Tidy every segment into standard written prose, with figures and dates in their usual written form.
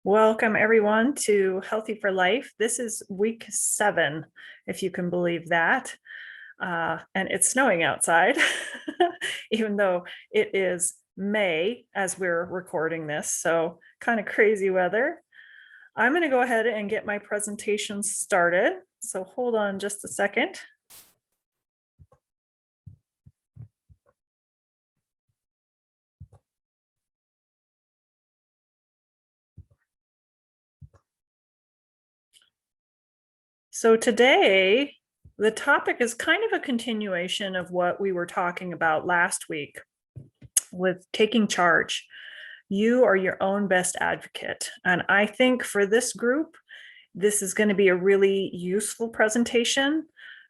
Welcome everyone to Healthy for Life. This is week 7, if you can believe that. And it's snowing outside, even though it is May as we're recording this. So kind of crazy weather. I'm going to go ahead and get my presentation started. So hold on just a second. So today, the topic is kind of a continuation of what we were talking about last week with taking charge. You are your own best advocate. And I think for this group, this is going to be a really useful presentation.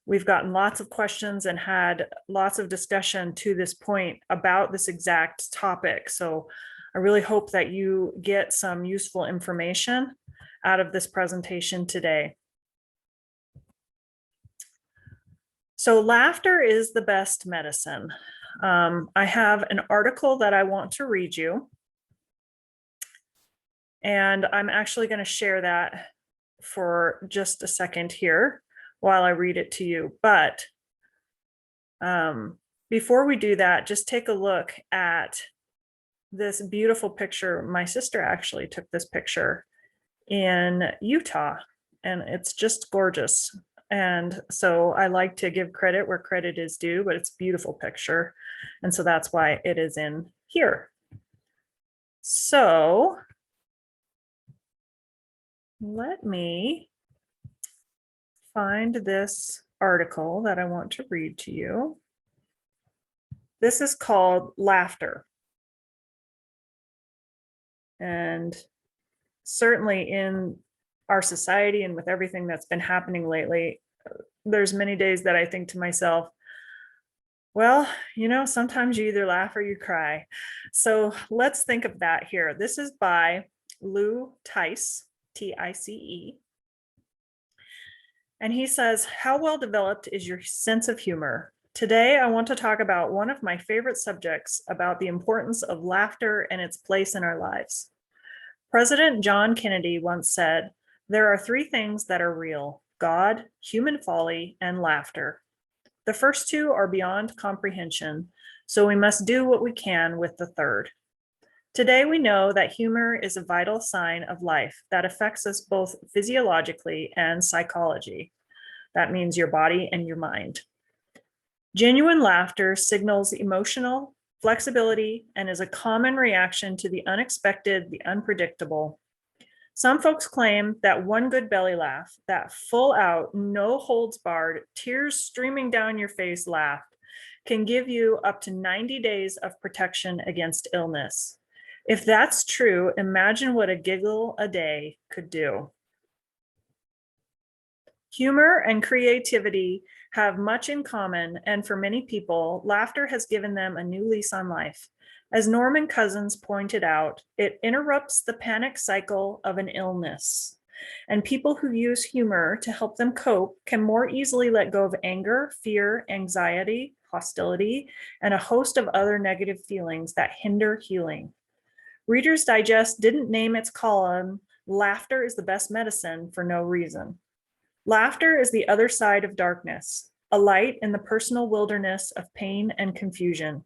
We've gotten lots of questions and had lots of discussion to this point about this exact topic. So I really hope that you get some useful information out of this presentation today. So laughter is the best medicine. I have an article that I want to read you. And I'm actually going to share that for just a second here while I read it to you. But before we do that, just take a look at this beautiful picture. My sister actually took this picture in Utah, and it's just gorgeous. And so I like to give credit where credit is due, but it's a beautiful picture. And so that's why it is in here. So let me find this article that I want to read to you. This is called Laughter. And certainly in our society and with everything that's been happening lately, there's many days that I think to myself, well, sometimes you either laugh or you cry. So let's think of that here. This is by Lou Tice, T-I-C-E. And he says, how well developed is your sense of humor? Today, I want to talk about one of my favorite subjects about the importance of laughter and its place in our lives. President John Kennedy once said, there are 3 things that are real: God, human folly, and laughter. The first 2 are beyond comprehension, so we must do what we can with the third. Today, we know that humor is a vital sign of life that affects us both physiologically and psychology. That means your body and your mind. Genuine laughter signals emotional flexibility and is a common reaction to the unexpected, the unpredictable. Some folks claim that one good belly laugh, that full out, no holds barred, tears streaming down your face laugh, can give you up to 90 days of protection against illness. If that's true, imagine what a giggle a day could do. Humor and creativity have much in common, and for many people, laughter has given them a new lease on life. As Norman Cousins pointed out, it interrupts the panic cycle of an illness, and people who use humor to help them cope can more easily let go of anger, fear, anxiety, hostility, and a host of other negative feelings that hinder healing. Reader's Digest didn't name its column, "Laughter is the best medicine," for no reason. Laughter is the other side of darkness, a light in the personal wilderness of pain and confusion.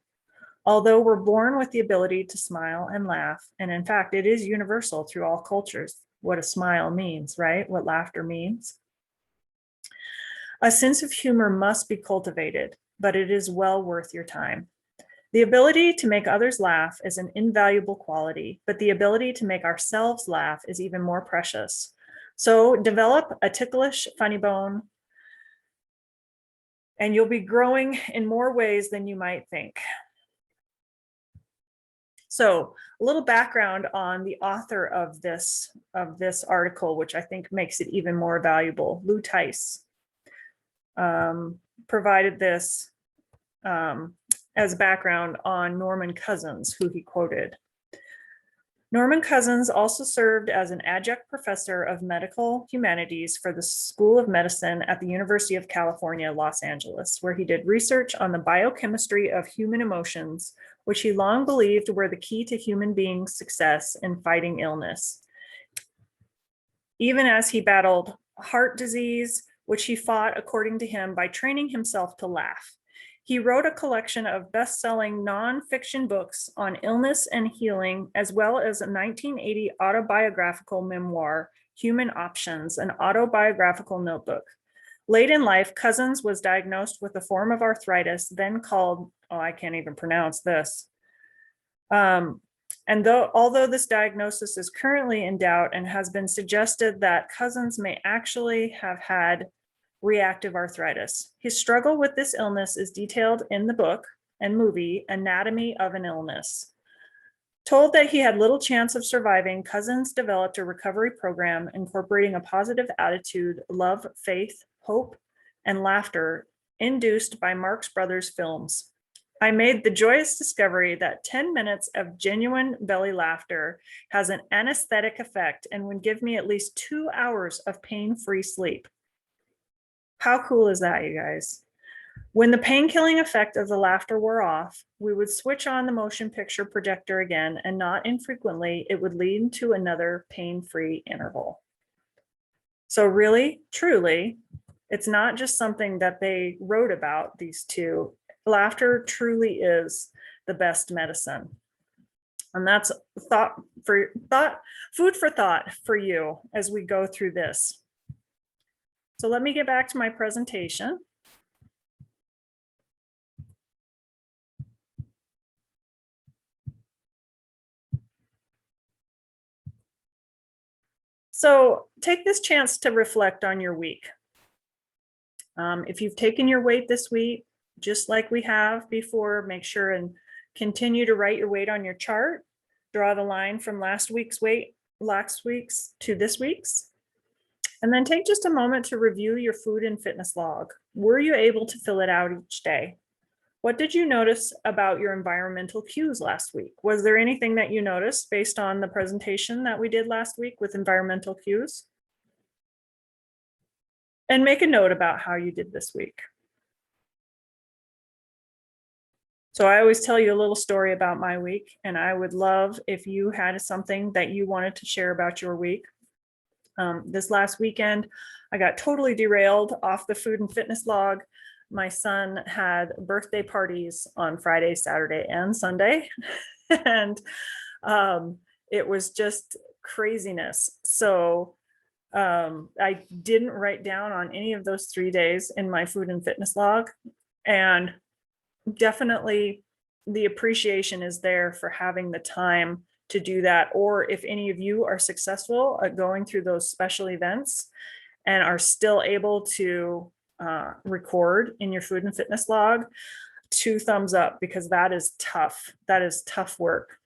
Although we're born with the ability to smile and laugh, and in fact, it is universal through all cultures, what a smile means, right? What laughter means. A sense of humor must be cultivated, but it is well worth your time. The ability to make others laugh is an invaluable quality, but the ability to make ourselves laugh is even more precious. So develop a ticklish funny bone, and you'll be growing in more ways than you might think. So a little background on the author of this article, which I think makes it even more valuable. Lou Tice provided this as background on Norman Cousins, who he quoted. Norman Cousins also served as an adjunct professor of medical humanities for the School of Medicine at the University of California, Los Angeles, where he did research on the biochemistry of human emotions, which he long believed were the key to human beings' success in fighting illness. even as he battled heart disease, which he fought, according to him, by training himself to laugh. He wrote a collection of best-selling nonfiction books on illness and healing, as well as a 1980 autobiographical memoir, Human Options, an autobiographical notebook. Late in life, Cousins was diagnosed with a form of arthritis, then called, oh, I can't even pronounce this. Although this diagnosis is currently in doubt and has been suggested that Cousins may actually have had reactive arthritis. His struggle with this illness is detailed in the book and movie Anatomy of an Illness. Told that he had little chance of surviving, Cousins developed a recovery program incorporating a positive attitude, love, faith, hope, and laughter induced by Marx Brothers films. I made the joyous discovery that 10 minutes of genuine belly laughter has an anesthetic effect and would give me at least 2 hours of pain-free sleep. How cool is that, you guys? When the pain-killing effect of the laughter wore off, we would switch on the motion picture projector again, and not infrequently, it would lead to another pain-free interval. So really, truly, it's not just something that they wrote about, these two. Laughter truly is the best medicine. And that's food for thought for you as we go through this. So let me get back to my presentation. So take this chance to reflect on your week. If you've taken your weight this week, just like we have before, make sure and continue to write your weight on your chart. Draw the line from last week's weight, last week's to this week's. And then take just a moment to review your food and fitness log. Were you able to fill it out each day? What did you notice about your environmental cues last week? Was there anything that you noticed based on the presentation that we did last week with environmental cues? And make a note about how you did this week. So I always tell you a little story about my week, and I would love if you had something that you wanted to share about your week. This last weekend, I got totally derailed off the food and fitness log. My son had birthday parties on Friday, Saturday, and Sunday. And it was just craziness. So I didn't write down on any of those 3 days in my food and fitness log. And definitely the appreciation is there for having the time to do that. Or if any of you are successful at going through those special events and are still able to record in your food and fitness log, 2 thumbs up, because that is tough. That is tough work.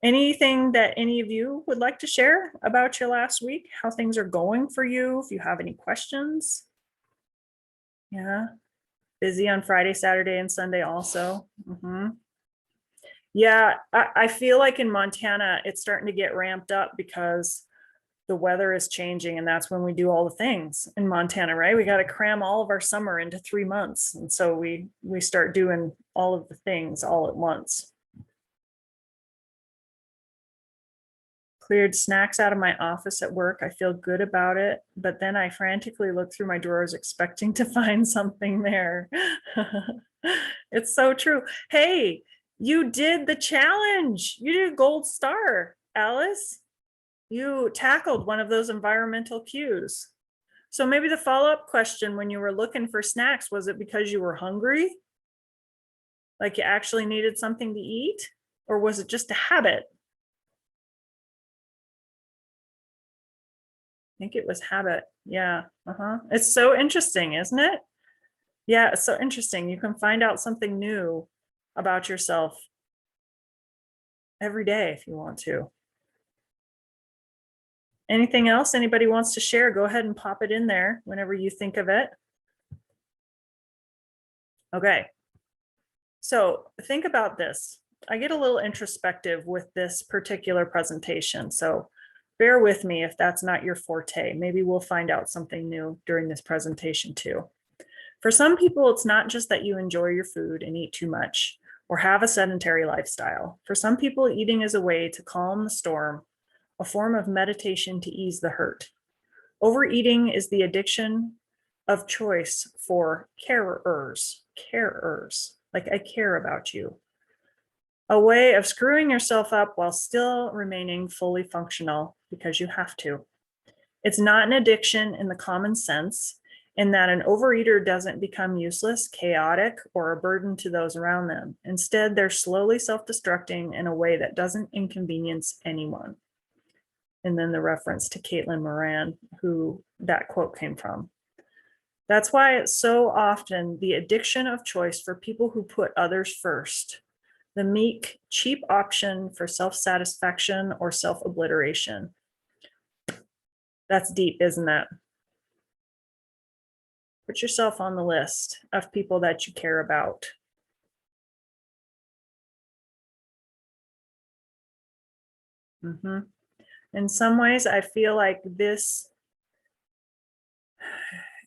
Anything that any of you would like to share about your last week, how things are going for you, if you have any questions? Yeah, busy on Friday, Saturday, and Sunday also. Yeah, I feel like in Montana, it's starting to get ramped up because the weather is changing, and that's when we do all the things in Montana, right? We got to cram all of our summer into 3 months. And so we start doing all of the things all at once. Cleared snacks out of my office at work. I feel good about it, but then I frantically look through my drawers expecting to find something there. It's so true. Hey, you did the challenge. You did a gold star, Alice. You tackled one of those environmental cues. So maybe the follow-up question when you were looking for snacks, was it because you were hungry? Like you actually needed something to eat? Or was it just a habit? I think it was habit. Yeah. It's so interesting, isn't it? Yeah, it's so interesting. You can find out something new about yourself every day if you want to. Anything else anybody wants to share? Go ahead and pop it in there whenever you think of it. Okay. So think about this. I get a little introspective with this particular presentation. So bear with me if that's not your forte. Maybe we'll find out something new during this presentation too. For some people, it's not just that you enjoy your food and eat too much or have a sedentary lifestyle. For some people, eating is a way to calm the storm a form of meditation to ease the hurt. Overeating is the addiction of choice for carers, like I care about you. A way of screwing yourself up while still remaining fully functional because you have to. It's not an addiction in the common sense, in that an overeater doesn't become useless, chaotic, or a burden to those around them. Instead, they're slowly self-destructing in a way that doesn't inconvenience anyone. And then the reference to Caitlin Moran, who that quote came from. That's why it's so often the addiction of choice for people who put others first, the meek, cheap option for self-satisfaction or self-obliteration. That's deep, isn't it? Put yourself on the list of people that you care about. In some ways, I feel like this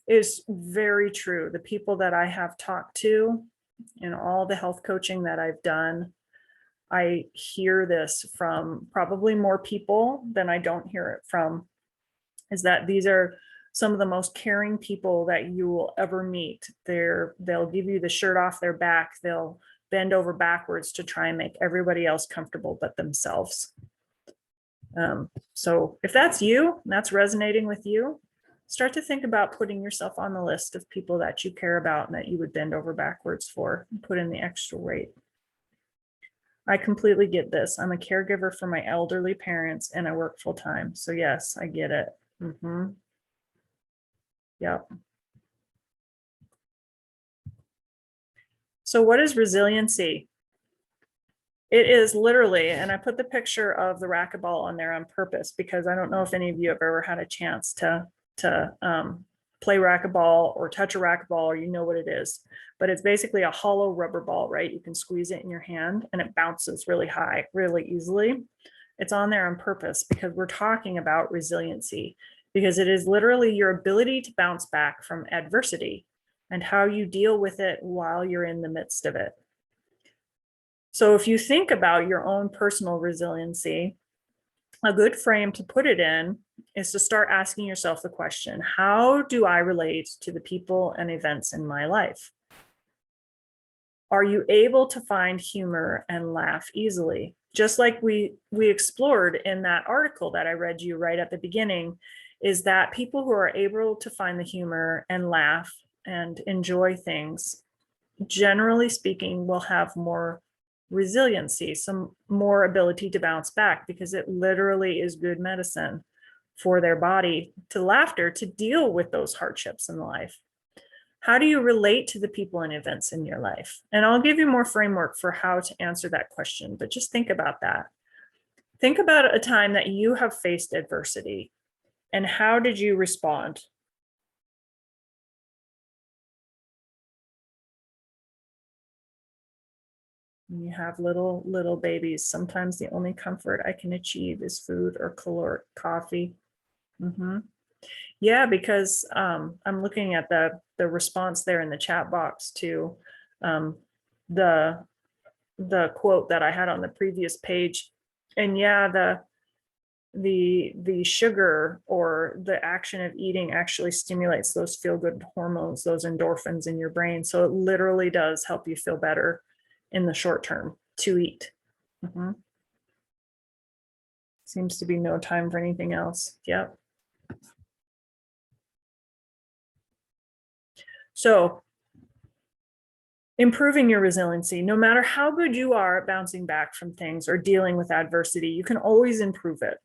is very true. The people that I have talked to and all the health coaching that I've done, I hear this from probably more people than I don't hear it from, is that these are some of the most caring people that you will ever meet. They'll give you the shirt off their back. They'll bend over backwards to try and make everybody else comfortable but themselves. So if that's you, that's resonating with you, start to think about putting yourself on the list of people that you care about and that you would bend over backwards for, and put in the extra weight. I completely get this. I'm a caregiver for my elderly parents and I work full time. So yes, I get it. Yep. So what is resiliency? It is literally, and I put the picture of the racquetball on there on purpose because I don't know if any of you have ever had a chance to play racquetball or touch a racquetball, or you know what it is, but it's basically a hollow rubber ball, right? You can squeeze it in your hand and it bounces really high, really easily. It's on there on purpose because we're talking about resiliency, because it is literally your ability to bounce back from adversity and how you deal with it while you're in the midst of it. So if you think about your own personal resiliency, a good frame to put it in is to start asking yourself the question, how do I relate to the people and events in my life? Are you able to find humor and laugh easily? Just like we explored in that article that I read you right at the beginning, is that people who are able to find the humor and laugh and enjoy things, generally speaking, will have more resiliency, some more ability to bounce back, because it literally is good medicine for their body, to laughter, to deal with those hardships in life. How do you relate to the people and events in your life? And I'll give you more framework for how to answer that question, but just think about that. Think about a time that you have faced adversity and how did you respond? You have little babies. Sometimes the only comfort I can achieve is food or caloric coffee. Yeah, because I'm looking at the response there in the chat box to the quote that I had on the previous page. And yeah, the sugar or the action of eating actually stimulates those feel-good hormones, those endorphins in your brain. So it literally does help you feel better in the short term to eat. Seems to be no time for anything else. Yep. So improving your resiliency, no matter how good you are at bouncing back from things or dealing with adversity, you can always improve it.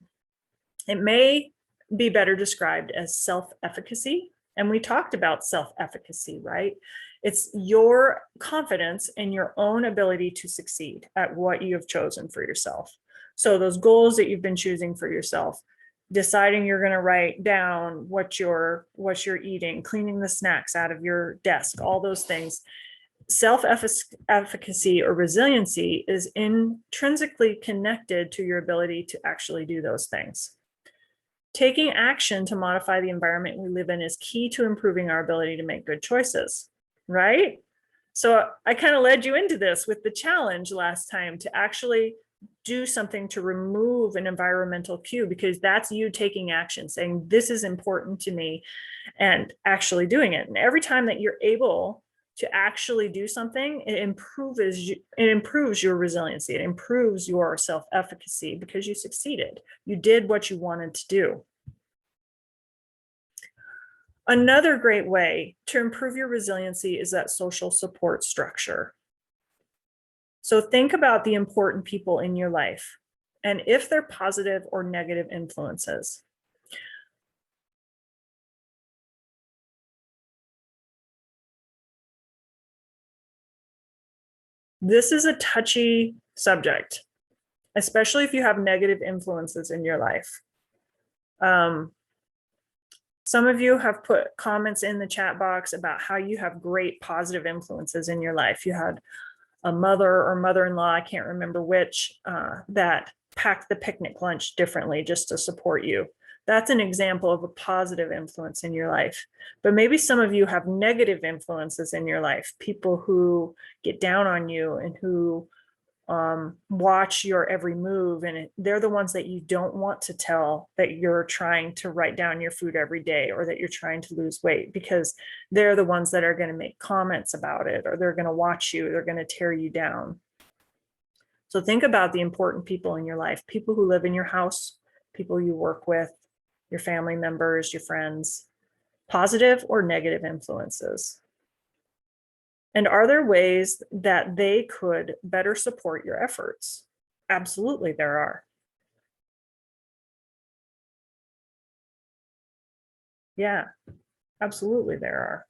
It may be better described as self-efficacy. And we talked about self-efficacy, right? It's your confidence in your own ability to succeed at what you have chosen for yourself. So those goals that you've been choosing for yourself, deciding you're going to write down what you're eating, cleaning the snacks out of your desk, all those things. Self-efficacy or resiliency is intrinsically connected to your ability to actually do those things. Taking action to modify the environment we live in is key to improving our ability to make good choices, right? So I kind of led you into this with the challenge last time to actually do something to remove an environmental cue, because that's you taking action, saying, this is important to me, and actually doing it. And every time that you're able to actually do something, it improves your resiliency. It improves your self-efficacy because you succeeded. You did what you wanted to do. Another great way to improve your resiliency is that social support structure. So think about the important people in your life and if they're positive or negative influences. This is a touchy subject, especially if you have negative influences in your life. Some of you have put comments in the chat box about how you have great positive influences in your life. You had a mother or mother-in-law, I can't remember which, that packed the picnic lunch differently just to support you. That's an example of a positive influence in your life. But maybe some of you have negative influences in your life, people who get down on you and who watch your every move, and they're the ones that you don't want to tell that you're trying to write down your food every day, or that you're trying to lose weight, because they're the ones that are going to make comments about it, or they're going to watch you, they're going to tear you down. So think about the important people in your life, people who live in your house, people you work with, your family members, your friends, positive or negative influences. And are there ways that they could better support your efforts? Absolutely, there are. Yeah, absolutely, there are.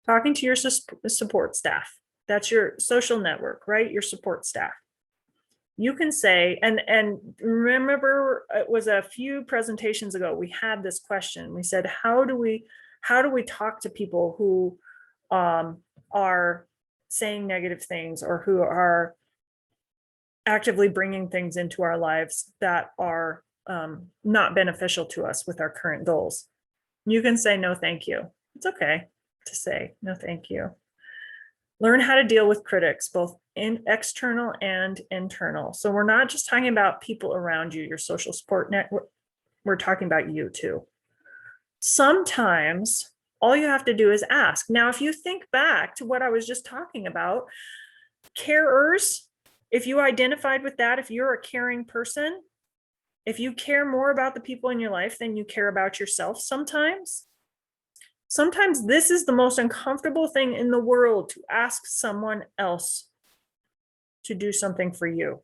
Talking to your support staff. That's your social network, right? Your support staff. You can say, and remember, it was a few presentations ago, we had this question. We said, how do we talk to people who are saying negative things, or who are actively bringing things into our lives that are not beneficial to us with our current goals? You can say, no, thank you. It's okay to say, no, thank you. Learn how to deal with critics, both external and internal. So we're not just talking about people around you, your social support network. We're talking about you too. Sometimes all you have to do is ask. Now, if you think back to what I was just talking about, carers, if you identified with that, if you're a caring person, if you care more about the people in your life than you care about yourself, sometimes this is the most uncomfortable thing in the world, to ask someone else to do something for you.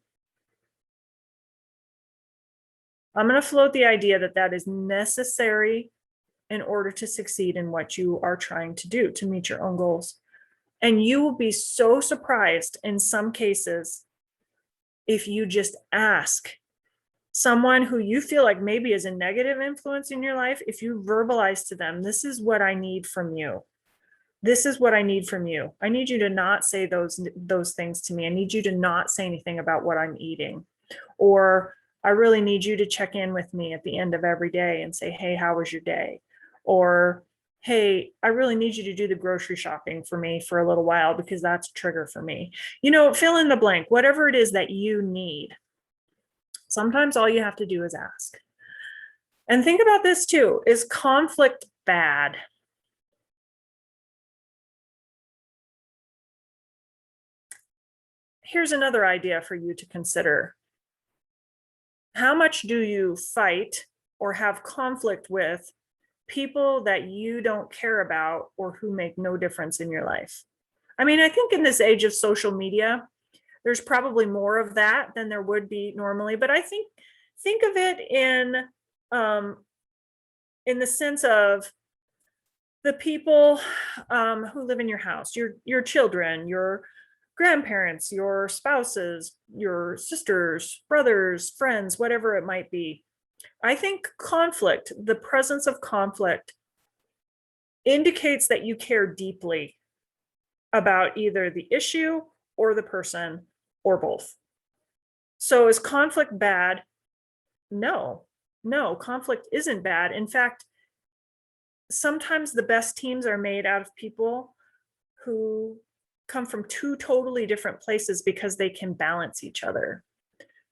I'm going to float the idea that that is necessary in order to succeed in what you are trying to do to meet your own goals. And you will be so surprised in some cases if you just ask someone who you feel like maybe is a negative influence in your life, if you verbalize to them, this is what I need from you. This is what I need from you. I need you to not say those things to me. I need you to not say anything about what I'm eating. Or I really need you to check in with me at the end of every day and say, hey, how was your day? Or, hey, I really need you to do the grocery shopping for me for a little while, because that's a trigger for me. Fill in the blank, whatever it is that you need. Sometimes all you have to do is ask. And think about this too. Is conflict bad? Here's another idea for you to consider. How much do you fight or have conflict with people that you don't care about, or who make no difference in your life? I mean, I think in this age of social media, there's probably more of that than there would be normally. But I think of it in the sense of the people who live in your house, your children, your grandparents, your spouses, your sisters, brothers, friends, whatever it might be. I think conflict, the presence of conflict, indicates that you care deeply about either the issue or the person, or both. So is conflict bad? No, conflict isn't bad. In fact, sometimes the best teams are made out of people who come from two totally different places because they can balance each other,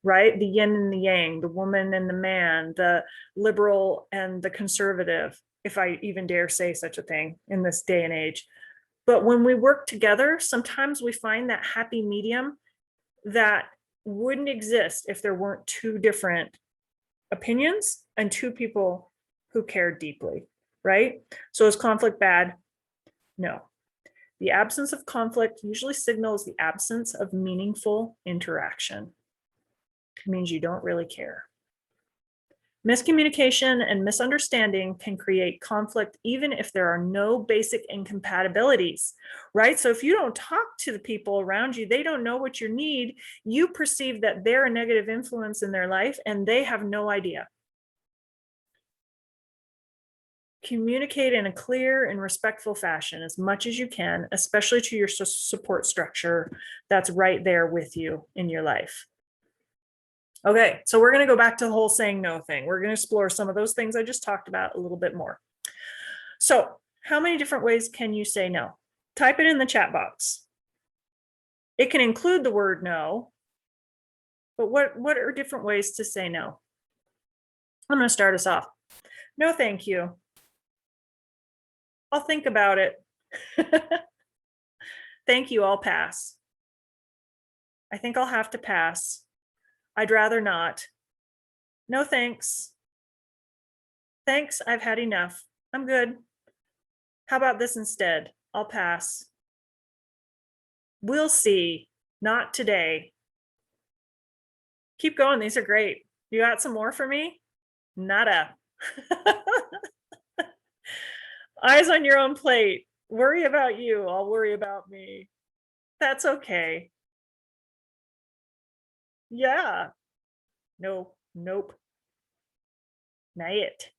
right? The yin and the yang, the woman and the man, the liberal and the conservative, if I even dare say such a thing in this day and age. But when we work together, sometimes we find that happy medium that wouldn't exist if there weren't two different opinions and two people who care deeply, right? So is conflict bad? No. The absence of conflict usually signals the absence of meaningful interaction. It means you don't really care. Miscommunication and misunderstanding can create conflict even if there are no basic incompatibilities, right? So if you don't talk to the people around you, they don't know what you need, you perceive that they're a negative influence in their life and they have no idea. Communicate in a clear and respectful fashion as much as you can, especially to your support structure that's right there with you in your life. Okay, so we're going to go back to the whole saying no thing. We're going to explore some of those things I just talked about a little bit more. So, how many different ways can you say no? Type it in the chat box. It can include the word no, but what are different ways to say no? I'm going to start us off. No, thank you. I'll think about it. Thank you, I'll pass. I think I'll have to pass. I'd rather not. No, thanks. Thanks, I've had enough. I'm good. How about this instead? I'll pass. We'll see. Not today. Keep going. These are great. You got some more for me? Nada. Eyes on your own plate. Worry about you. I'll worry about me. That's okay. Yeah. No, nope. Not it.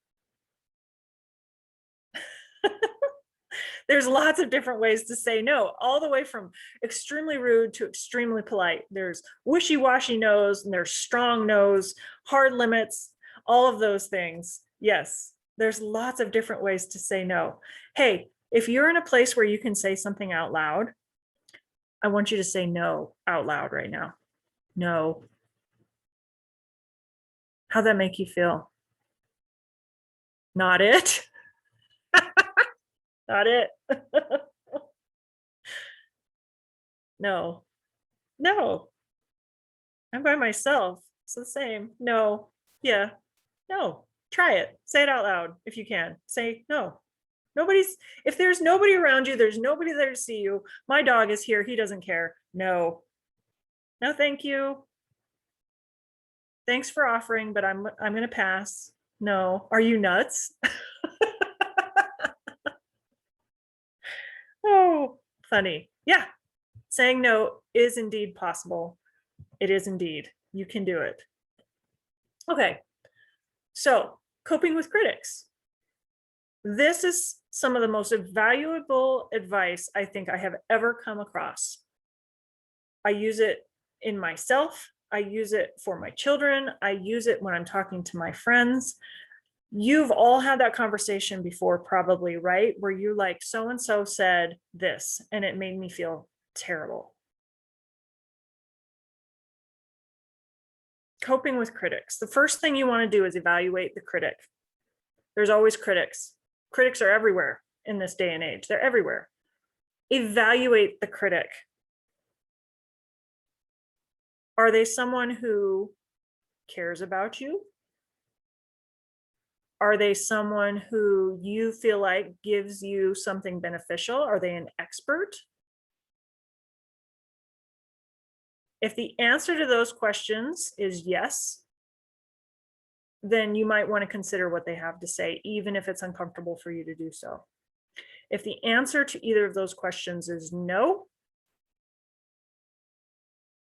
There's lots of different ways to say no, all the way from extremely rude to extremely polite. There's wishy-washy no's and there's strong no's, hard limits, all of those things. Yes, there's lots of different ways to say no. Hey, if you're in a place where you can say something out loud, I want you to say no out loud right now. No. How'd that make you feel? Not it? Not it. No. No. I'm by myself. It's the same. No. Yeah. No. Try it. Say it out loud if you can. Say no. If there's nobody around you, there's nobody there to see you. My dog is here. He doesn't care. No. No, thank you. Thanks for offering, but I'm going to pass. No. Are you nuts? Oh, funny. Yeah. Saying no is indeed possible. It is indeed. You can do it. Okay. So, coping with critics. This is some of the most valuable advice I think I have ever come across. I use it in myself. I use it for my children. I use it when I'm talking to my friends. You've all had that conversation before, probably, right? Where you're like, so and so said this, and it made me feel terrible. Coping with critics. The first thing you want to do is evaluate the critic. There's always critics. Critics are everywhere in this day and age. They're everywhere. Evaluate the critic. Are they someone who cares about you? Are they someone who you feel like gives you something beneficial? Are they an expert? If the answer to those questions is yes, then you might want to consider what they have to say, even if it's uncomfortable for you to do so. If the answer to either of those questions is no,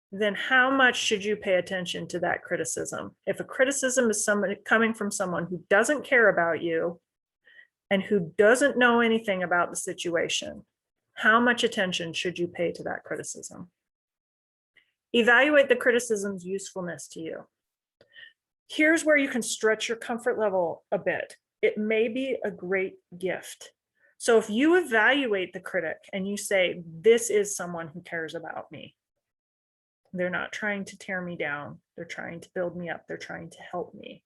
then how much should you pay attention to that criticism? If a criticism is coming from someone who doesn't care about you and who doesn't know anything about the situation, how much attention should you pay to that criticism? Evaluate the criticism's usefulness to you. Here's where you can stretch your comfort level a bit. It may be a great gift. So if you evaluate the critic and you say, this is someone who cares about me, they're not trying to tear me down, they're trying to build me up, they're trying to help me.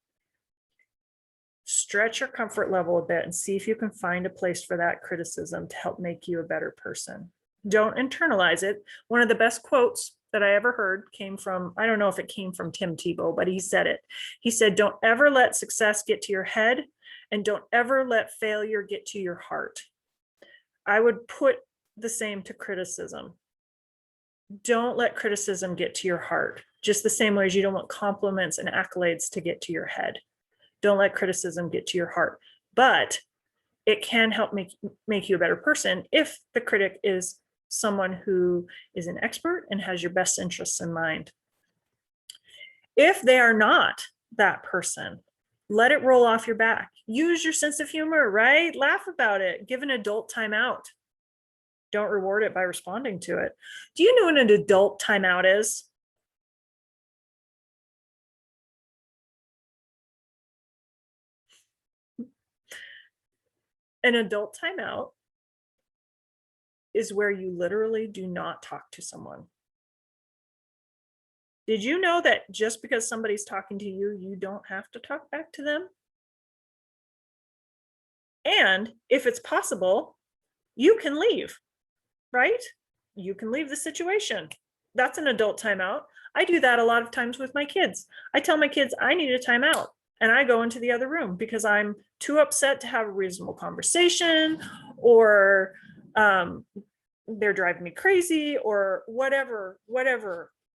Stretch your comfort level a bit and see if you can find a place for that criticism to help make you a better person. Don't internalize it. One of the best quotes that I ever heard came from, I don't know if it came from Tim Tebow, but he said it. He said, don't ever let success get to your head, and don't ever let failure get to your heart. I would put the same to criticism. Don't let criticism get to your heart, just the same way as you don't want compliments and accolades to get to your head. Don't let criticism get to your heart, but it can help make you a better person if the critic is someone who is an expert and has your best interests in mind. If they are not that person, let it roll off your back. Use your sense of humor, right? Laugh about it. Give an adult timeout. Don't reward it by responding to it. Do you know what an adult timeout is? An adult timeout is where you literally do not talk to someone. Did you know that just because somebody's talking to you, you don't have to talk back to them? And if it's possible, you can leave, right? You can leave the situation. That's an adult timeout. I do that a lot of times with my kids. I tell my kids I need a timeout, and I go into the other room because I'm too upset to have a reasonable conversation, or they're driving me crazy, or whatever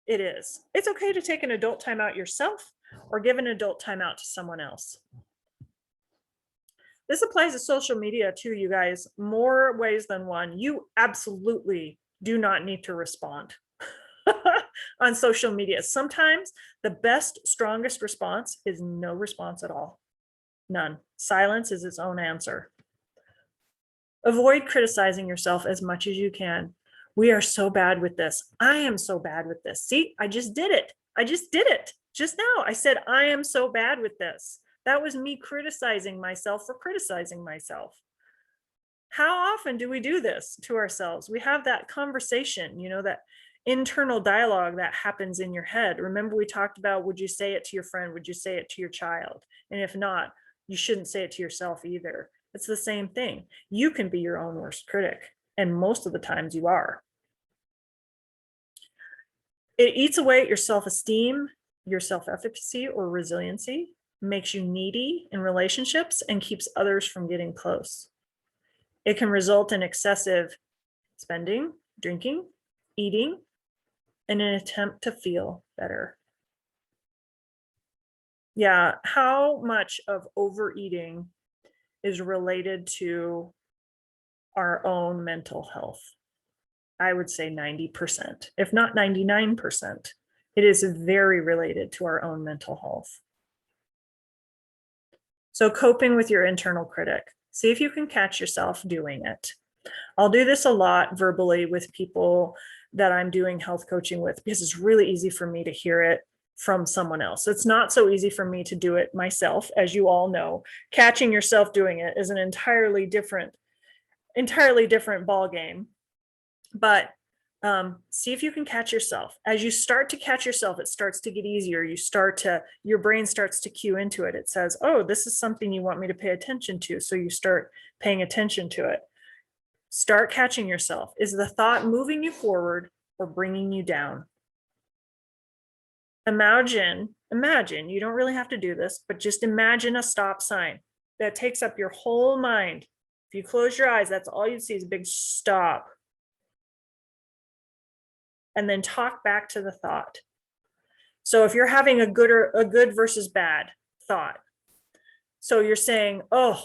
it is. It's okay to take an adult timeout yourself or give an adult timeout to someone else. This applies to social media too, you guys, more ways than one. You absolutely do not need to respond on social media. Sometimes the best, strongest response is no response at all. None. Silence is its own answer. Avoid criticizing yourself as much as you can. We are so bad with this. I am so bad with this. See, I just did it. I just did it just now. I said, I am so bad with this. That was me criticizing myself for criticizing myself. How often do we do this to ourselves? We have that conversation, that internal dialogue that happens in your head. Remember, we talked about, would you say it to your friend? Would you say it to your child? And if not, you shouldn't say it to yourself either. It's the same thing. You can be your own worst critic, and most of the times you are. It eats away at your self-esteem, your self-efficacy or resiliency, makes you needy in relationships, and keeps others from getting close. It can result in excessive spending, drinking, eating, in an attempt to feel better. Yeah, how much of overeating is related to our own mental health? I would say 90%, if not 99%. It is very related to our own mental health. So coping with your internal critic, see if you can catch yourself doing it. I'll do this a lot verbally with people that I'm doing health coaching with, because it's really easy for me to hear it from someone else. It's not so easy for me to do it myself, as you all know. Catching yourself doing it is an entirely different ball game. But see if you can catch yourself. As you start to catch yourself, it starts to get easier. Your brain starts to cue into it. It says, oh, this is something you want me to pay attention to. So you start paying attention to it. Start catching yourself. Is the thought moving you forward or bringing you down? Imagine, you don't really have to do this, but just imagine a stop sign that takes up your whole mind. If you close your eyes, that's all you see is a big stop. And then talk back to the thought. So if you're having a good versus bad thought, so you're saying, oh,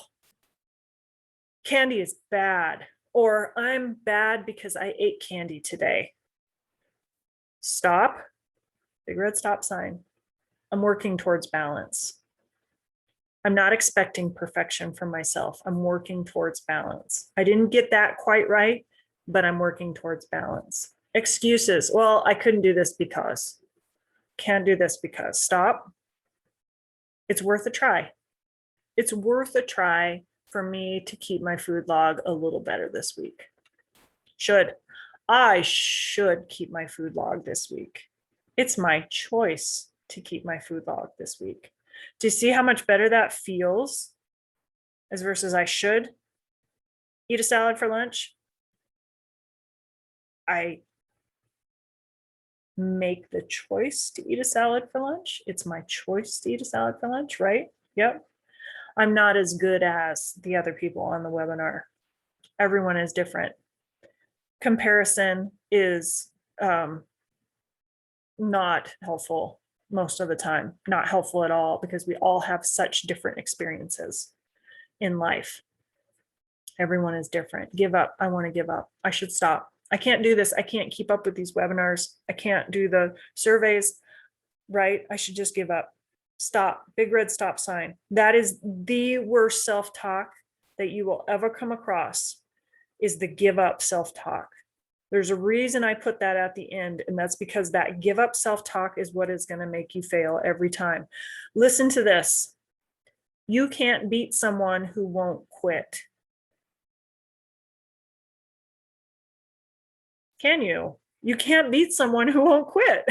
candy is bad, or I'm bad because I ate candy today. Stop, big red stop sign. I'm working towards balance. I'm not expecting perfection from myself. I'm working towards balance. I didn't get that quite right, but I'm working towards balance. Excuses. Well, I couldn't do this because. Can't do this because. Stop. It's worth a try. It's worth a try for me to keep my food log a little better this week. I should keep my food log this week. It's my choice to keep my food log this week. Do you see how much better that feels as versus I should eat a salad for lunch? I make the choice to eat a salad for lunch. It's my choice to eat a salad for lunch, right? Yep. I'm not as good as the other people on the webinar. Everyone is different. Comparison is not helpful most of the time, not helpful at all, because we all have such different experiences in life. Everyone is different. Give up. I want to give up. I should stop. I can't do this. I can't keep up with these webinars. I can't do the surveys, right? I should just give up. Stop. Big red stop sign. That is the worst self-talk that you will ever come across, is the give up self-talk. There's a reason I put that at the end, and that's because that give up self-talk is what is going to make you fail every time. Listen to this. You can't beat someone who won't quit. Can you? You can't beat someone who won't quit.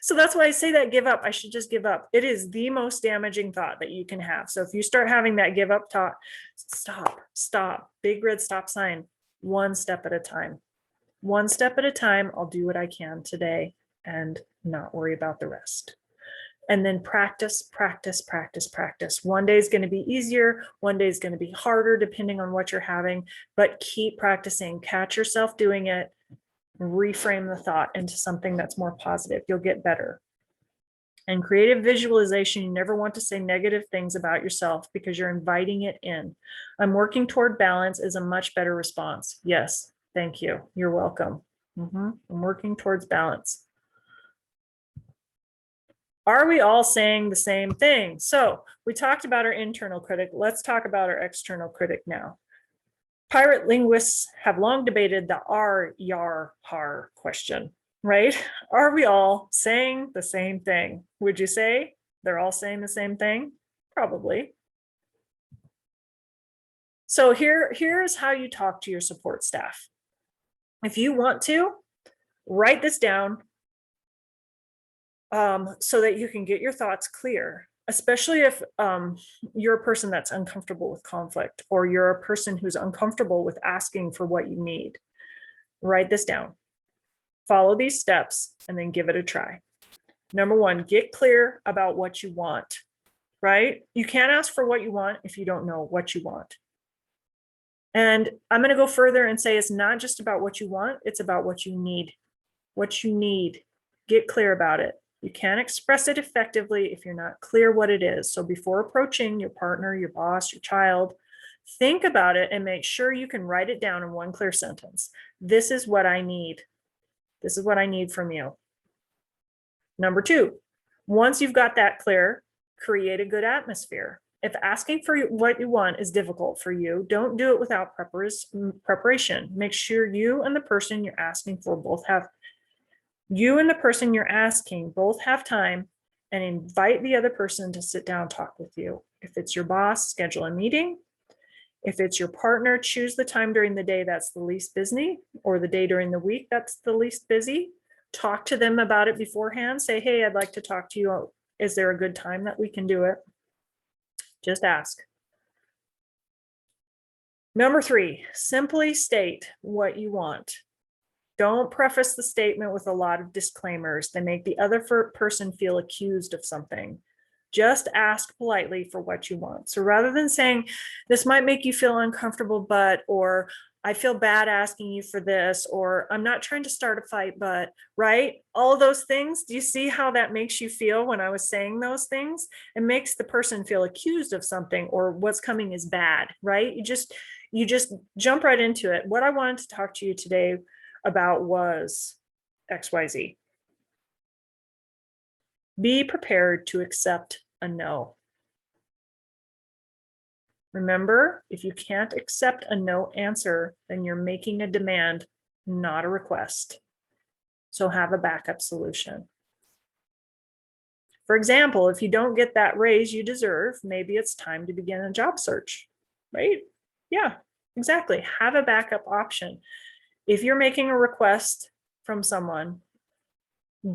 So that's why I say that give up. I should just give up. It is the most damaging thought that you can have. So if you start having that give up thought, stop, big red stop sign, one step at a time. One step at a time, I'll do what I can today and not worry about the rest. And then practice. One day is going to be easier. One day is going to be harder, depending on what you're having, but keep practicing. Catch yourself doing it. Reframe the thought into something that's more positive. You'll get better. And creative visualization, you never want to say negative things about yourself because you're inviting it in. I'm working toward balance is a much better response. Yes, thank you. You're welcome. I'm working towards balance. Are we all saying the same thing? So we talked about our internal critic. Let's talk about our external critic now. Pirate linguists have long debated the R, yar, har question, right? Are we all saying the same thing? Would you say they're all saying the same thing? Probably. So here's how you talk to your support staff. If you want to, write this down so that you can get your thoughts clear, especially if you're a person that's uncomfortable with conflict, or you're a person who's uncomfortable with asking for what you need. Write this down. Follow these steps and then give it a try. Number one, get clear about what you want, right? You can't ask for what you want if you don't know what you want. And I'm going to go further and say it's not just about what you want, it's about what you need. What you need. Get clear about it. You can't express it effectively if you're not clear what it is. So before approaching your partner, your boss, your child, think about it and make sure you can write it down in one clear sentence. This is what I need. This is what I need from you. Number two, once you've got that clear, create a good atmosphere. If asking for what you want is difficult for you, don't do it without preparation. Make sure you and the person you're asking for both have time, and invite the other person to sit down and talk with you. If it's your boss, schedule a meeting. If it's your partner, choose the time during the day that's the least busy, or the day during the week that's the least busy. Talk to them about it beforehand. Say, hey, I'd like to talk to you. Is there a good time that we can do it? Just ask. Number three, simply state what you want. Don't preface the statement with a lot of disclaimers. They make the other person feel accused of something. Just ask politely for what you want. So rather than saying, this might make you feel uncomfortable, but, or I feel bad asking you for this, or I'm not trying to start a fight, but, right? All those things. Do you see how that makes you feel when I was saying those things? It makes the person feel accused of something, or what's coming is bad, right? You just jump right into it. What I wanted to talk to you today about was XYZ. Be prepared to accept a no. Remember, if you can't accept a no answer, then you're making a demand, not a request. So have a backup solution. For example, if you don't get that raise you deserve, maybe it's time to begin a job search, right? Yeah, exactly. Have a backup option. If you're making a request from someone,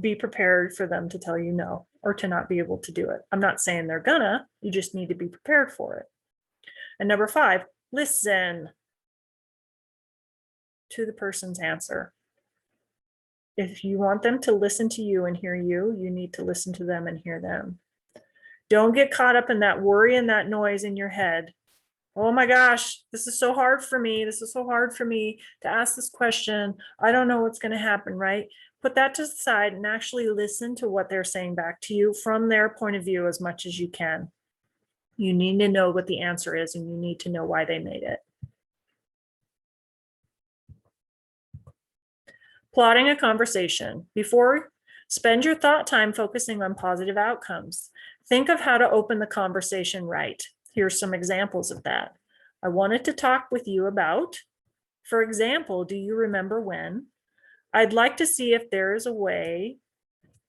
be prepared for them to tell you no or to not be able to do it. I'm not saying they're gonna, you just need to be prepared for it. And number 5, listen to the person's answer. If you want them to listen to you and hear you, you need to listen to them and hear them. Don't get caught up in that worry and that noise in your head. Oh my gosh, this is so hard for me. This is so hard for me to ask this question. I don't know what's going to happen, right? Put that to the side and actually listen to what they're saying back to you from their point of view as much as you can. You need to know what the answer is, and you need to know why they made it. Plotting a conversation. Before, spend your thought time focusing on positive outcomes. Think of how to open the conversation right. Here's some examples of that. I wanted to talk with you about, for example, do you remember when? I'd like to see if there is a way,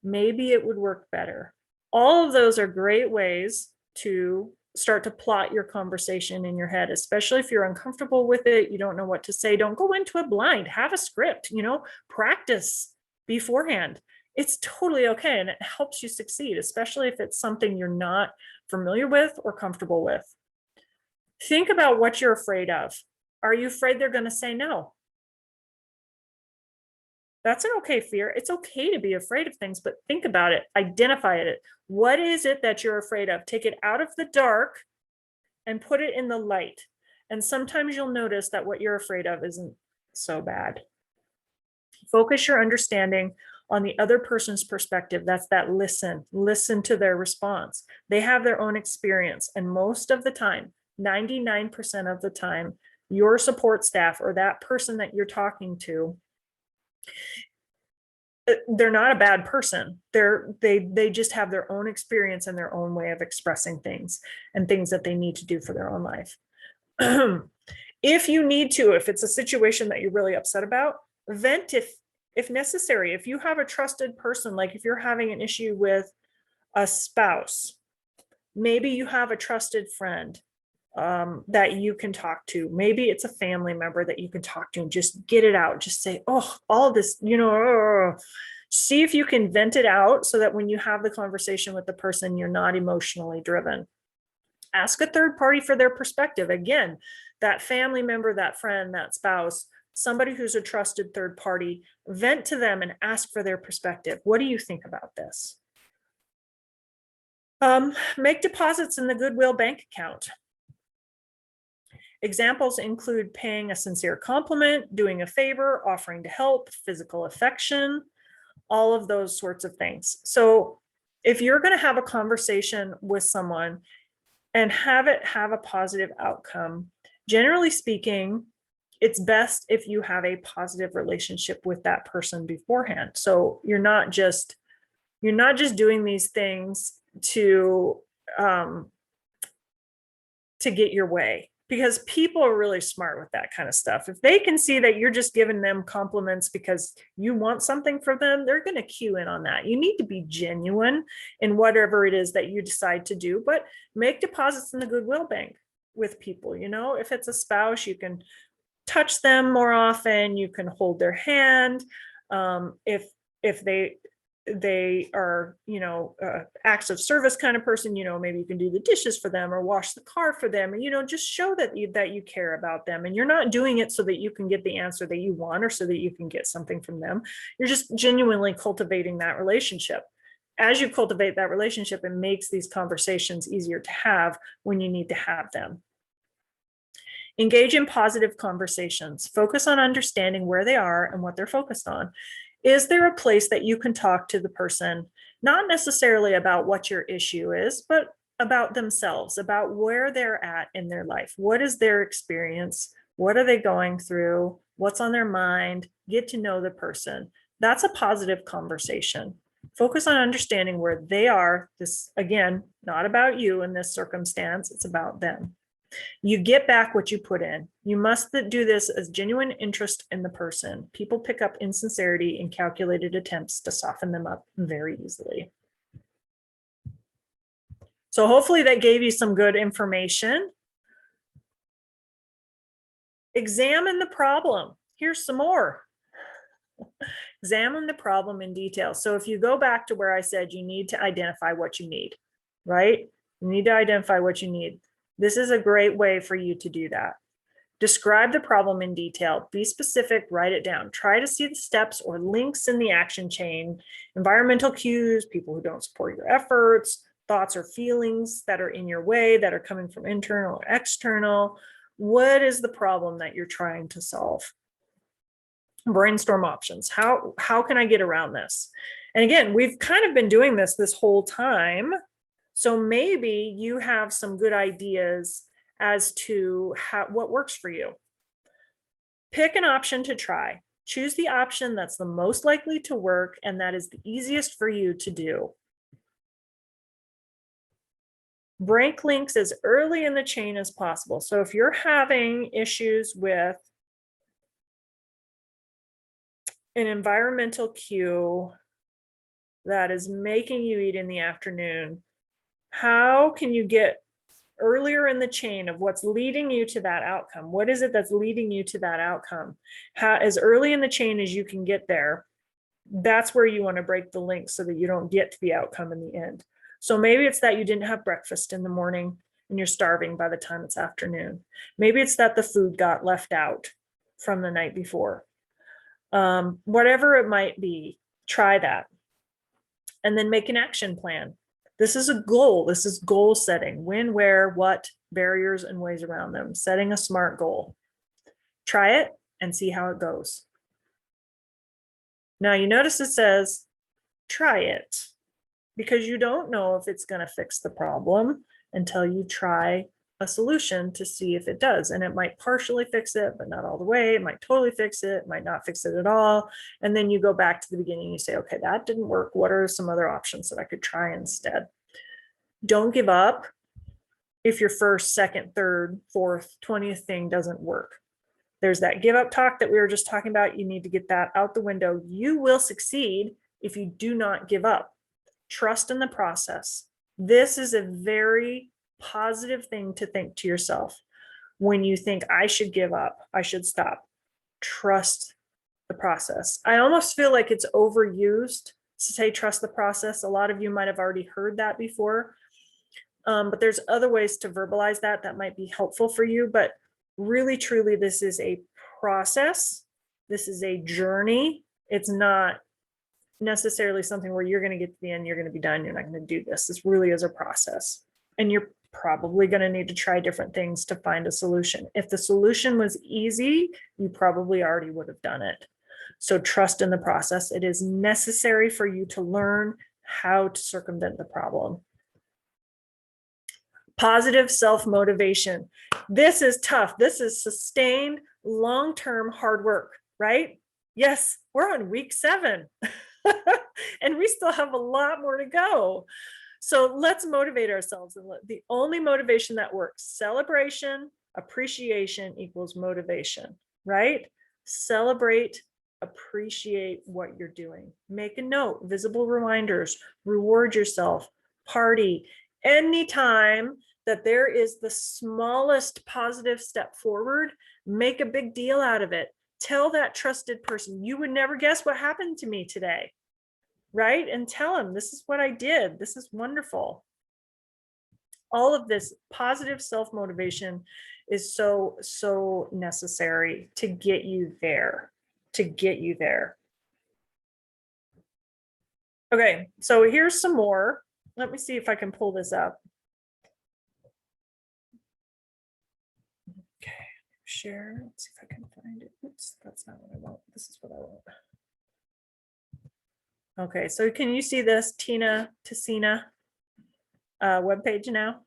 maybe it would work better. All of those are great ways to start to plot your conversation in your head, especially if you're uncomfortable with it, you don't know what to say. Don't go into it blind. Have a script, practice beforehand. It's totally okay, and it helps you succeed, especially if it's something you're not familiar with or comfortable with. Think about what you're afraid of. Are you afraid they're going to say no? That's an okay fear. It's okay to be afraid of things, but think about it, identify it. What is it that you're afraid of? Take it out of the dark and put it in the light. And sometimes you'll notice that what you're afraid of isn't so bad. Focus your understanding on the other person's perspective. That's that listen to their response. They have their own experience. And most of the time, 99% of the time, your support staff or that person that you're talking to, they're not a bad person. They just have their own experience and their own way of expressing things and things that they need to do for their own life. If you need to, if it's a situation that you're really upset about, vent if necessary. If you have a trusted person, like if you're having an issue with a spouse, maybe you have a trusted friend that you can talk to. Maybe it's a family member that you can talk to and just get it out. Just say, oh, all this, see if you can vent it out so that when you have the conversation with the person, you're not emotionally driven. Ask a third party for their perspective. Again, that family member, that friend, that spouse, somebody who's a trusted third party, vent to them and ask for their perspective. What do you think about this? Make deposits in the Goodwill bank account. Examples include paying a sincere compliment, doing a favor, offering to help, physical affection, all of those sorts of things. So if you're going to have a conversation with someone and have it have a positive outcome, generally speaking, it's best if you have a positive relationship with that person beforehand. So you're not just doing these things to get your way, because people are really smart with that kind of stuff. If they can see that you're just giving them compliments because you want something from them, they're going to cue in on that. You need to be genuine in whatever it is that you decide to do, but make deposits in the Goodwill bank with people. If it's a spouse, you can touch them more often, you can hold their hand. If they are, acts of service kind of person, maybe you can do the dishes for them or wash the car for them, and, just show that you care about them. And you're not doing it so that you can get the answer that you want or so that you can get something from them. You're just genuinely cultivating that relationship. As you cultivate that relationship, it makes these conversations easier to have when you need to have them. Engage in positive conversations. Focus on understanding where they are and what they're focused on. Is there a place that you can talk to the person, not necessarily about what your issue is, but about themselves, about where they're at in their life? What is their experience? What are they going through? What's on their mind? Get to know the person. That's a positive conversation. Focus on understanding where they are. This, again, not about you in this circumstance, it's about them. You get back what you put in. You must do this as genuine interest in the person. People pick up insincerity in calculated attempts to soften them up very easily. So hopefully that gave you some good information. Examine the problem. Here's some more. Examine the problem in detail. So if you go back to where I said you need to identify what you need, right? You need to identify what you need. This is a great way for you to do that. Describe the problem in detail. Be specific, write it down. Try to see the steps or links in the action chain, environmental cues, people who don't support your efforts, thoughts or feelings that are in your way that are coming from internal or external. What is the problem that you're trying to solve? Brainstorm options. How can I get around this? And again, we've kind of been doing this whole time. So maybe you have some good ideas as to what works for you. Pick an option to try. Choose the option that's the most likely to work and that is the easiest for you to do. Break links as early in the chain as possible. So if you're having issues with an environmental cue that is making you eat in the afternoon, how can you get earlier in the chain of what's leading you to that outcome? What is it that's leading you to that outcome? As early in the chain as you can get there, that's where you want to break the link so that you don't get to the outcome in the end. So maybe it's that you didn't have breakfast in the morning and you're starving by the time it's afternoon. Maybe it's that the food got left out from the night before. Whatever it might be, try that. And then make an action plan. This is a goal. This is goal setting. When, where, what, barriers, and ways around them. Setting a SMART goal. Try it and see how it goes. Now you notice it says, try it, because you don't know if it's going to fix the problem until you try a solution to see if it does. And it might partially fix it, but not all the way. It might totally fix it, might not fix it at all. And then you go back to the beginning, you say, okay, that didn't work. What are some other options that I could try instead? Don't give up if your first, second, third, fourth, 20th thing doesn't work. There's that give up talk that we were just talking about. You need to get that out the window. You will succeed if you do not give up. Trust in the process. This is a very positive thing to think to yourself. When you think, I should give up, I should stop, trust the process. I almost feel like it's overused to say trust the process. A lot of you might have already heard that before, but there's other ways to verbalize that that might be helpful for you. But really, truly, this is a process. This is a journey. It's not necessarily something where you're going to get to the end, you're going to be done, you're not going to do this. This really is a process. And you're probably going to need to try different things to find a solution. If the solution was easy, you probably already would have done it. So trust in the process. It is necessary for you to learn how to circumvent the problem. Positive self-motivation. This is tough. This is sustained, long-term hard work, right? Yes, we're on week 7 and we still have a lot more to go. So let's motivate ourselves. The only motivation that works, celebration, appreciation equals motivation, right? Celebrate, appreciate what you're doing. Make a note, visible reminders, reward yourself, party. Anytime that there is the smallest positive step forward, make a big deal out of it. Tell that trusted person, you would never guess what happened to me today, right? And tell them, this is what I did. This is wonderful. All of this positive self-motivation is so necessary to get you there, Okay, so here's some more. Let me see if I can pull this up. Okay, share. Let's see if I can find it. Oops, that's not what I want. This is what I want. Okay, so can you see this Tina Tessina webpage now?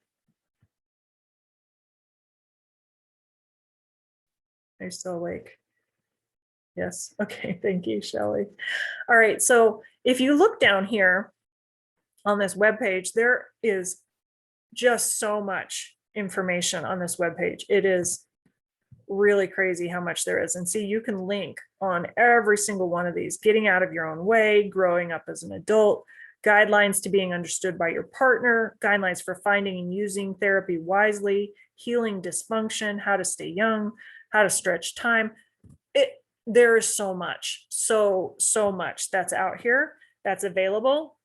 Are you still awake? Yes. Okay, thank you, Shelley. All right, so if you look down here on this webpage, there is just so much information on this webpage. It is really crazy how much there is. And see, you can link on every single one of these: getting out of your own way, growing up as an adult, guidelines to being understood by your partner, guidelines for finding and using therapy wisely, healing dysfunction, how to stay young, how to stretch time. There is so much, so much that's out here that's available.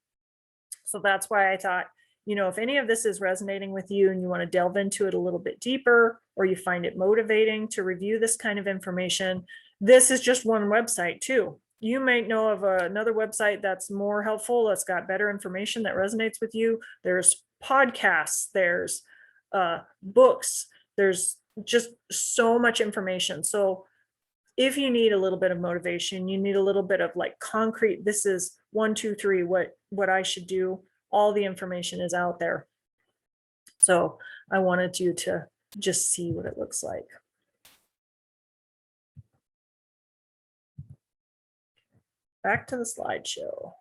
So that's why I thought, if any of this is resonating with you and you want to delve into it a little bit deeper, or you find it motivating to review this kind of information, this is just one website too. You might know of another website that's more helpful, that's got better information that resonates with you. There's podcasts, there's books, there's just so much information. So if you need a little bit of motivation, you need a little bit of like concrete, this is 1, 2, 3, what I should do. All the information is out there. So I wanted you to just see what it looks like. Back to the slideshow.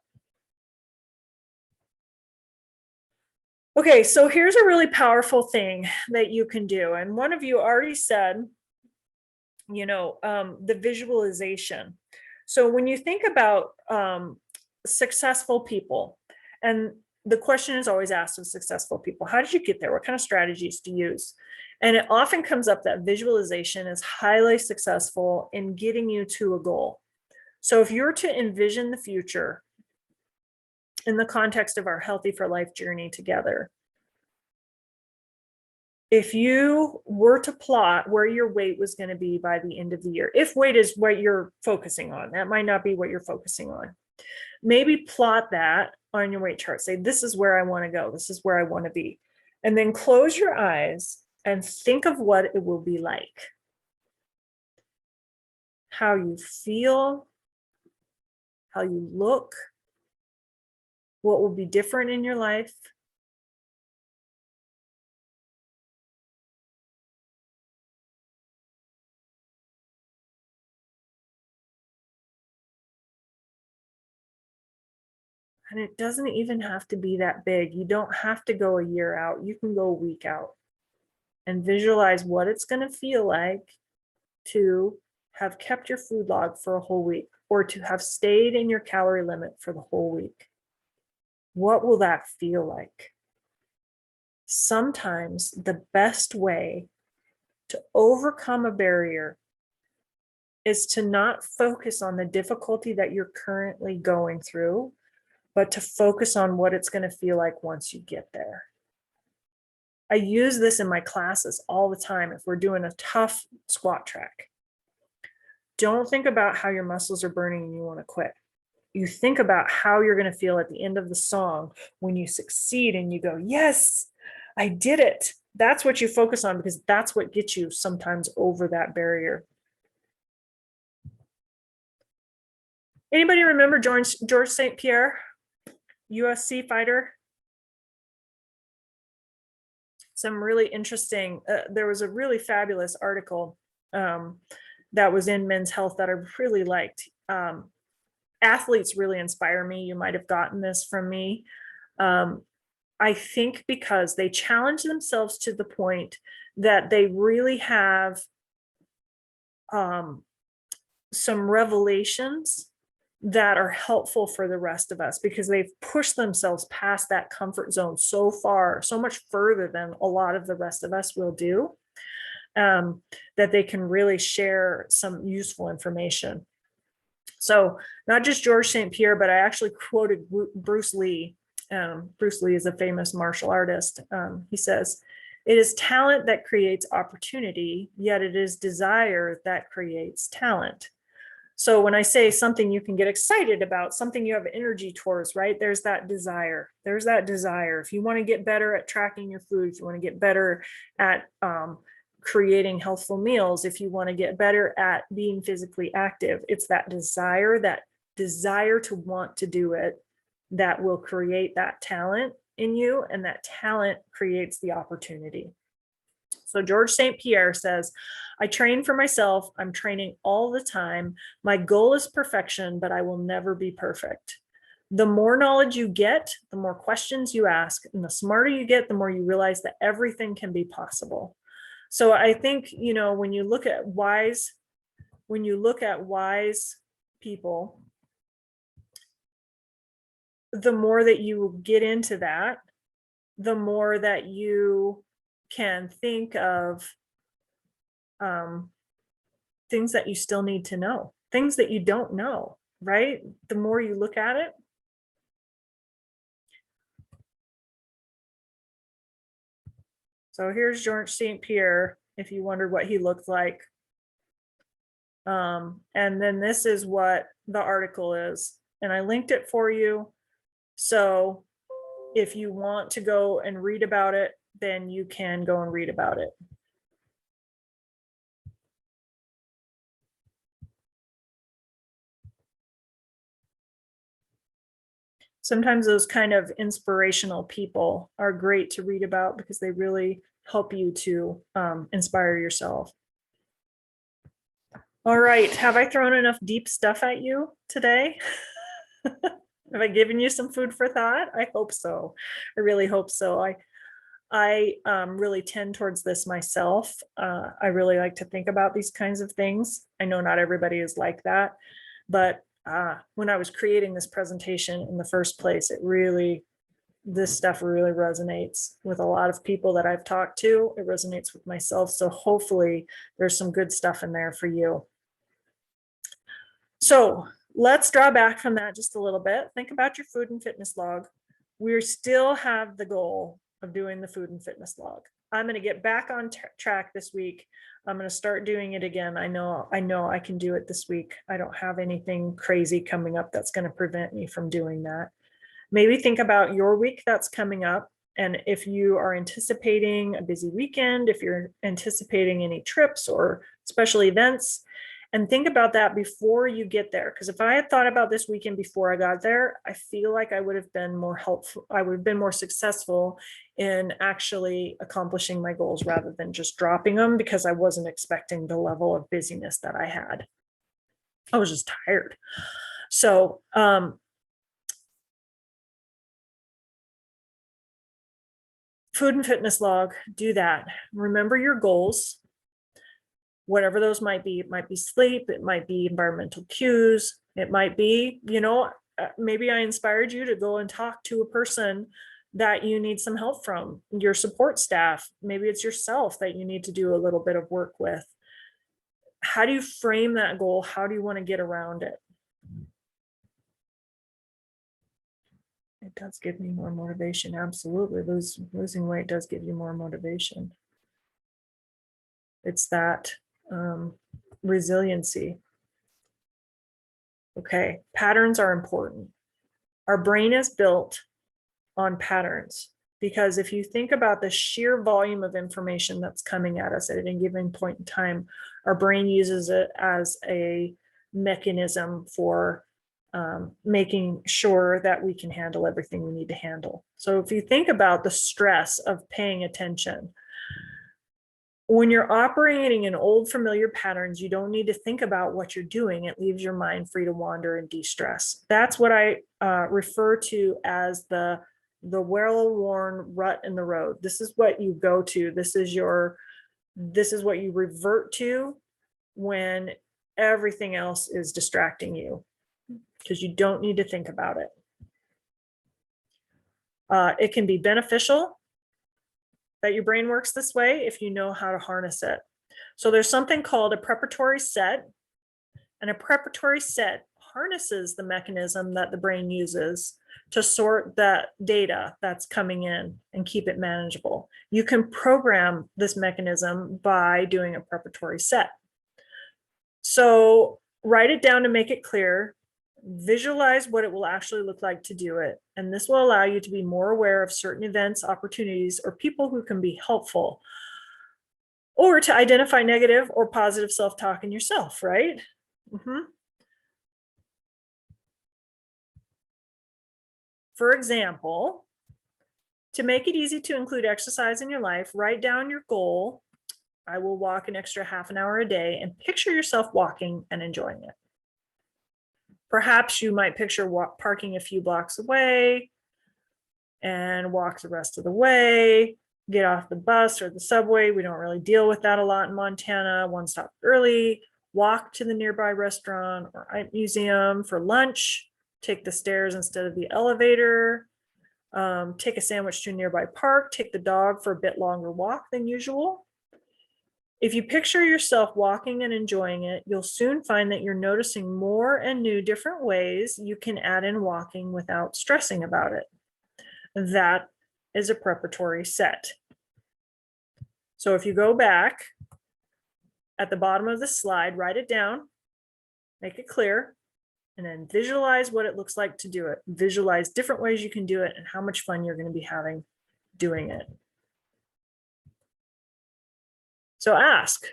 Okay, so here's a really powerful thing that you can do. And one of you already said, the visualization. So when you think about successful people, and the question is always asked of successful people, how did you get there? What kind of strategies do you use? And it often comes up that visualization is highly successful in getting you to a goal. So if you were to envision the future in the context of our Healthy for Life journey together, if you were to plot where your weight was going to be by the end of the year, if weight is what you're focusing on, that might not be what you're focusing on. Maybe plot that on your weight chart. Say, this is where I want to go. This is where I want to be. And then close your eyes and think of what it will be like. How you feel, how you look, what will be different in your life. And it doesn't even have to be that big. You don't have to go a year out. You can go a week out and visualize what it's going to feel like to have kept your food log for a whole week, or to have stayed in your calorie limit for the whole week. What will that feel like? Sometimes the best way to overcome a barrier is to not focus on the difficulty that you're currently going through, but to focus on what it's going to feel like once you get there. I use this in my classes all the time. If we're doing a tough squat track, don't think about how your muscles are burning and you want to quit. You think about how you're going to feel at the end of the song when you succeed and you go, yes, I did it. That's what you focus on, because that's what gets you sometimes over that barrier. Anybody remember George St. Pierre, USC fighter? Some really interesting, there was a really fabulous article that was in Men's Health that I really liked. Athletes really inspire me. You might have gotten this from me. I think because they challenge themselves to the point that they really have some revelations that are helpful for the rest of us, because they've pushed themselves past that comfort zone so far, so much further than a lot of the rest of us will do, that they can really share some useful information. So not just George St. Pierre, but I actually quoted Bruce Lee. Bruce Lee is a famous martial artist. He says, "It is talent that creates opportunity, yet it is desire that creates talent." So when I say something you can get excited about, something you have energy towards, right? There's that desire. There's that desire. If you want to get better at tracking your food, if you want to get better at creating healthful meals, if you want to get better at being physically active, it's that desire to want to do it that will create that talent in you, and that talent creates the opportunity. So George St. Pierre says, "I train for myself. I'm training all the time. My goal is perfection, but I will never be perfect. The more knowledge you get, the more questions you ask, and the smarter you get, the more you realize that everything can be possible." So I think, when you look at wise people, the more that you get into that, the more that you can think of things that you still need to know, things that you don't know, right? The more you look at it. So here's George St. Pierre, if you wondered what he looked like. And then this is what the article is. And I linked it for you. So if you want to go and read about it, then you can go and read about it. Sometimes those kind of inspirational people are great to read about because they really help you to inspire yourself. All right. Have I thrown enough deep stuff at you today? Have I given you some food for thought? I hope so. I really hope so. I really tend towards this myself. I really like to think about these kinds of things. I know not everybody is like that, but when I was creating this presentation in the first place, this stuff really resonates with a lot of people that I've talked to. It resonates with myself. So hopefully there's some good stuff in there for you. So let's draw back from that just a little bit. Think about your food and fitness log. We still have the goal of doing the food and fitness log. I'm going to get back on track this week. I'm going to start doing it again. I know I can do it this week. I don't have anything crazy coming up that's going to prevent me from doing that. Maybe think about your week that's coming up. And if you are anticipating a busy weekend, if you're anticipating any trips or special events, and think about that before you get there. Because if I had thought about this weekend before I got there, I feel like I would have been more helpful. I would have been more successful in actually accomplishing my goals rather than just dropping them because I wasn't expecting the level of busyness that I had. I was just tired. So, food and fitness log, do that. Remember your goals, whatever those might be. It might be sleep, it might be environmental cues, it might be, maybe I inspired you to go and talk to a person that you need some help from, your support staff. Maybe it's yourself that you need to do a little bit of work with. How do you frame that goal? How do you want to get around it? It does give me more motivation. Absolutely. Losing weight does give you more motivation. It's that resiliency. Okay, patterns are important. Our brain is built on patterns because if you think about the sheer volume of information that's coming at us at any given point in time, our brain uses it as a mechanism for making sure that we can handle everything we need to handle. So if you think about the stress of paying attention, when you're operating in old familiar patterns, you don't need to think about what you're doing. It leaves your mind free to wander and de-stress. That's what I refer to as the well-worn rut in the road. This is what you go to. This is what you revert to when everything else is distracting you, because you don't need to think about it. It can be beneficial that your brain works this way if you know how to harness it. So there's something called a preparatory set, and a preparatory set harnesses the mechanism that the brain uses to sort that data that's coming in and keep it manageable. You can program this mechanism by doing a preparatory set. So write it down to make it clear. Visualize what it will actually look like to do it. And this will allow you to be more aware of certain events, opportunities, or people who can be helpful, or to identify negative or positive self-talk in yourself, right? For example, to make it easy to include exercise in your life, write down your goal. I will walk an extra half an hour a day, and picture yourself walking and enjoying it. Perhaps you might picture parking a few blocks away and walk the rest of the way, get off the bus or the subway. We don't really deal with that a lot in Montana. One stop early, walk to the nearby restaurant or museum for lunch, take the stairs instead of the elevator, take a sandwich to a nearby park, take the dog for a bit longer walk than usual. If you picture yourself walking and enjoying it, you'll soon find that you're noticing more and new different ways you can add in walking without stressing about it. That is a preparatory set. So if you go back at the bottom of the slide, write it down, make it clear, and then visualize what it looks like to do it. Visualize different ways you can do it and how much fun you're going to be having doing it. So ask,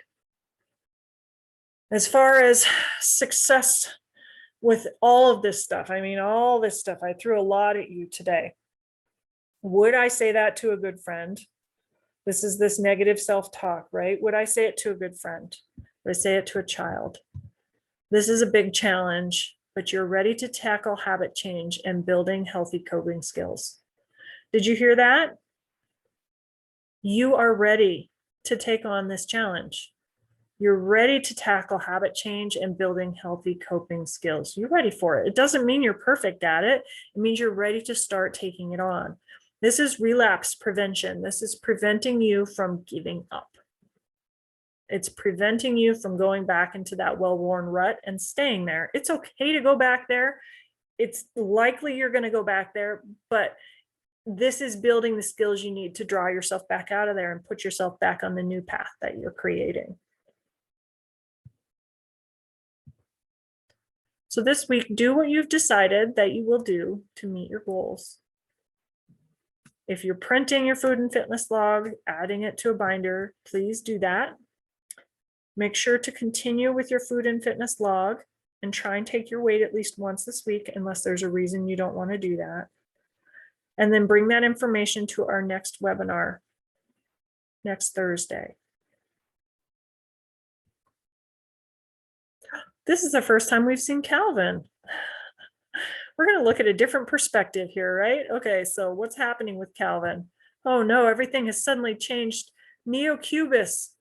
as far as success with all of this stuff, all this stuff, I threw a lot at you today. Would I say that to a good friend? This is this negative self-talk, right? Would I say it to a good friend? Would I say it to a child? This is a big challenge, but you're ready to tackle habit change and building healthy coping skills. Did you hear that? You are ready to take on this challenge. You're ready to tackle habit change and building healthy coping skills. You're ready for it. It doesn't mean you're perfect at it. It means you're ready to start taking it on. This is relapse prevention. This is preventing you from giving up. It's preventing you from going back into that well-worn rut and staying there. It's okay to go back there. It's likely you're going to go back there, but this is building the skills you need to draw yourself back out of there and put yourself back on the new path that you're creating. So this week, do what you've decided that you will do to meet your goals. If you're printing your food and fitness log, adding it to a binder, please do that. Make sure to continue with your food and fitness log and try and take your weight at least once this week, unless there's a reason you don't want to do that. And then bring that information to our next webinar next Thursday. This is the first time we've seen Calvin. We're going to look at a different perspective here, right? Okay, so what's happening with Calvin? Oh no, everything has suddenly changed. Neo-Cubist.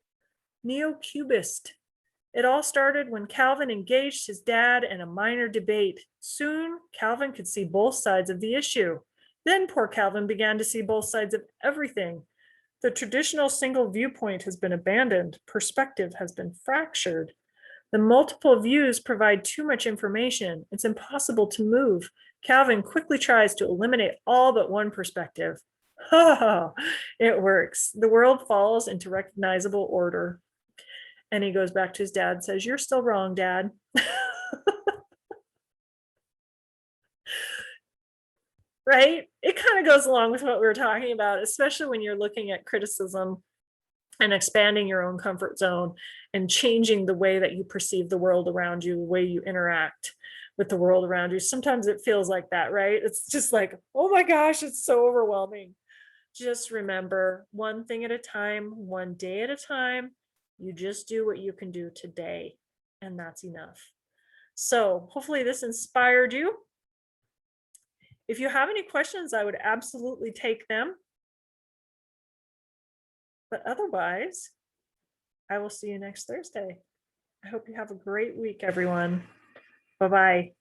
It all started when Calvin engaged his dad in a minor debate. Soon, Calvin could see both sides of the issue. Then poor Calvin began to see both sides of everything. The traditional single viewpoint has been abandoned. Perspective has been fractured. The multiple views provide too much information. It's impossible to move. Calvin quickly tries to eliminate all but one perspective. Oh, it works. The world falls into recognizable order. And he goes back to his dad and says, "You're still wrong, Dad." Right? It kind of goes along with what we were talking about, especially when you're looking at criticism and expanding your own comfort zone and changing the way that you perceive the world around you, the way you interact with the world around you. Sometimes it feels like that, right? It's just like, oh my gosh, it's so overwhelming. Just remember, one thing at a time, one day at a time. You just do what you can do today, and that's enough. So hopefully this inspired you. If you have any questions, I would absolutely take them. But otherwise, I will see you next Thursday. I hope you have a great week, everyone. Bye-bye.